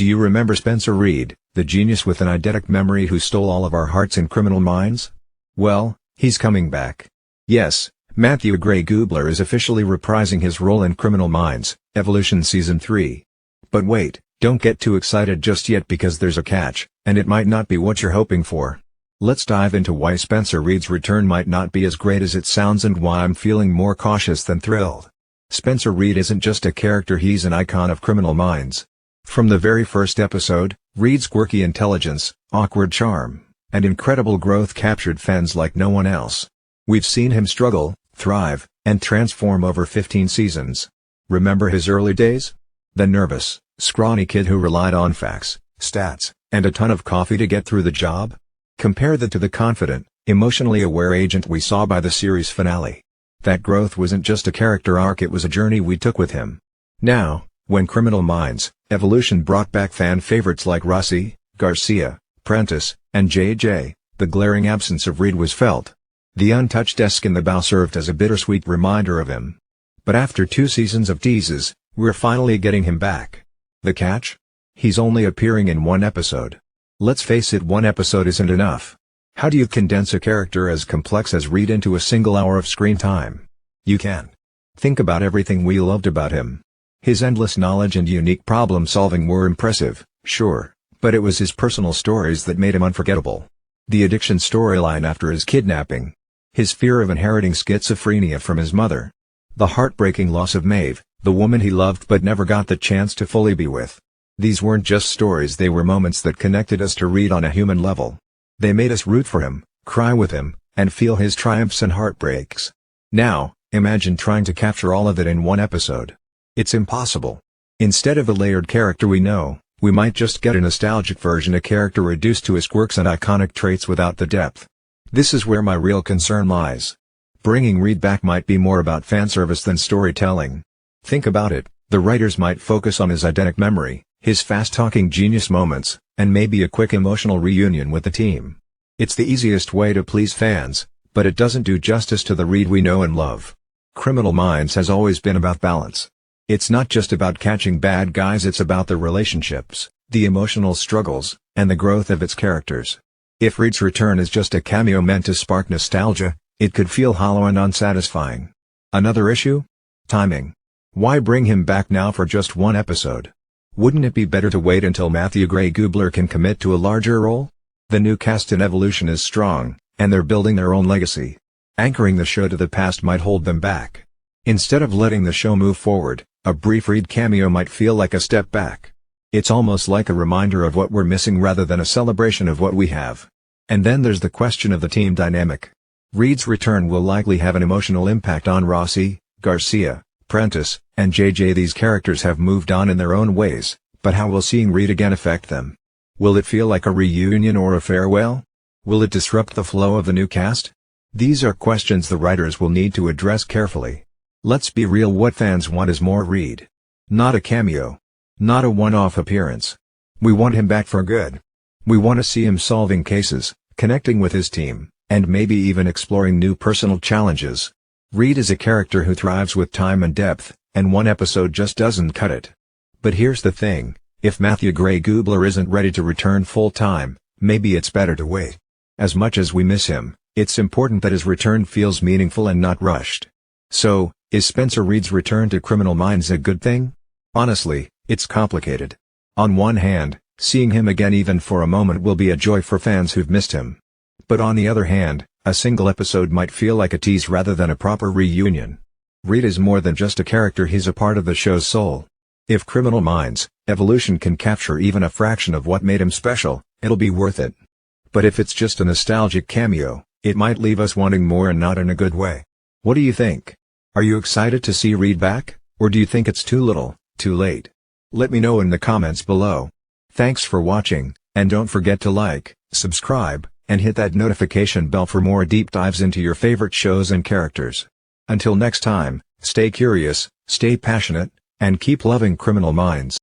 Do you remember Spencer Reid, the genius with an eidetic memory who stole all of our hearts in Criminal Minds? Well, he's coming back. Yes, Matthew Gray Gubler is officially reprising his role in Criminal Minds, Evolution Season 3. But wait, don't get too excited just yet because there's a catch, and it might not be what you're hoping for. Let's dive into why Spencer Reid's return might not be as great as it sounds and why I'm feeling more cautious than thrilled. Spencer Reid isn't just a character, he's an icon of Criminal Minds. From the very first episode, Reid's quirky intelligence, awkward charm, and incredible growth captured fans like no one else. We've seen him struggle, thrive, and transform over 15 seasons. Remember his early days? The nervous, scrawny kid who relied on facts, stats, and a ton of coffee to get through the job? Compare that to the confident, emotionally aware agent we saw by the series finale. That growth wasn't just a character arc, it was a journey we took with him. Now, when Criminal Minds, Evolution brought back fan favorites like Rossi, Garcia, Prentice, and JJ, the glaring absence of Reid was felt. The untouched desk in the bow served as a bittersweet reminder of him. But after 2 seasons of teases, we're finally getting him back. The catch? He's only appearing in 1 episode. Let's face it, 1 episode isn't enough. How do you condense a character as complex as Reid into a single hour of screen time? You can. Think about everything we loved about him. His endless knowledge and unique problem-solving were impressive, sure, but it was his personal stories that made him unforgettable. The addiction storyline after his kidnapping. His fear of inheriting schizophrenia from his mother. The heartbreaking loss of Maeve, the woman he loved but never got the chance to fully be with. These weren't just stories, they were moments that connected us to Reid on a human level. They made us root for him, cry with him, and feel his triumphs and heartbreaks. Now, imagine trying to capture all of it in 1 episode. It's impossible. Instead of a layered character we know, we might just get a nostalgic version, a character reduced to his quirks and iconic traits without the depth. This is where my real concern lies. Bringing Reid back might be more about fanservice than storytelling. Think about it, the writers might focus on his eidetic memory, his fast-talking genius moments, and maybe a quick emotional reunion with the team. It's the easiest way to please fans, but it doesn't do justice to the Reid we know and love. Criminal Minds has always been about balance. It's not just about catching bad guys, it's about the relationships, the emotional struggles, and the growth of its characters. If Reid's return is just a cameo meant to spark nostalgia, it could feel hollow and unsatisfying. Another issue? Timing. Why bring him back now for just 1 episode? Wouldn't it be better to wait until Matthew Gray Gubler can commit to a larger role? The new cast in Evolution is strong, and they're building their own legacy. Anchoring the show to the past might hold them back. Instead of letting the show move forward, a brief Reid cameo might feel like a step back. It's almost like a reminder of what we're missing rather than a celebration of what we have. And then there's the question of the team dynamic. Reid's return will likely have an emotional impact on Rossi, Garcia, Prentice, and JJ. These characters have moved on in their own ways, but how will seeing Reid again affect them? Will it feel like a reunion or a farewell? Will it disrupt the flow of the new cast? These are questions the writers will need to address carefully. Let's be real, what fans want is more Reid. Not a cameo. Not a one-off appearance. We want him back for good. We want to see him solving cases, connecting with his team, and maybe even exploring new personal challenges. Reid is a character who thrives with time and depth, and 1 episode just doesn't cut it. But here's the thing, if Matthew Gray Gubler isn't ready to return full-time, maybe it's better to wait. As much as we miss him, it's important that his return feels meaningful and not rushed. So, is Spencer Reid's return to Criminal Minds a good thing? Honestly, it's complicated. On one hand, seeing him again even for a moment will be a joy for fans who've missed him. But on the other hand, a single episode might feel like a tease rather than a proper reunion. Reid is more than just a character, he's a part of the show's soul. If Criminal Minds, Evolution can capture even a fraction of what made him special, it'll be worth it. But if it's just a nostalgic cameo, it might leave us wanting more and not in a good way. What do you think? Are you excited to see Reid back, or do you think it's too little, too late? Let me know in the comments below. Thanks for watching, and don't forget to like, subscribe, and hit that notification bell for more deep dives into your favorite shows and characters. Until next time, stay curious, stay passionate, and keep loving Criminal Minds.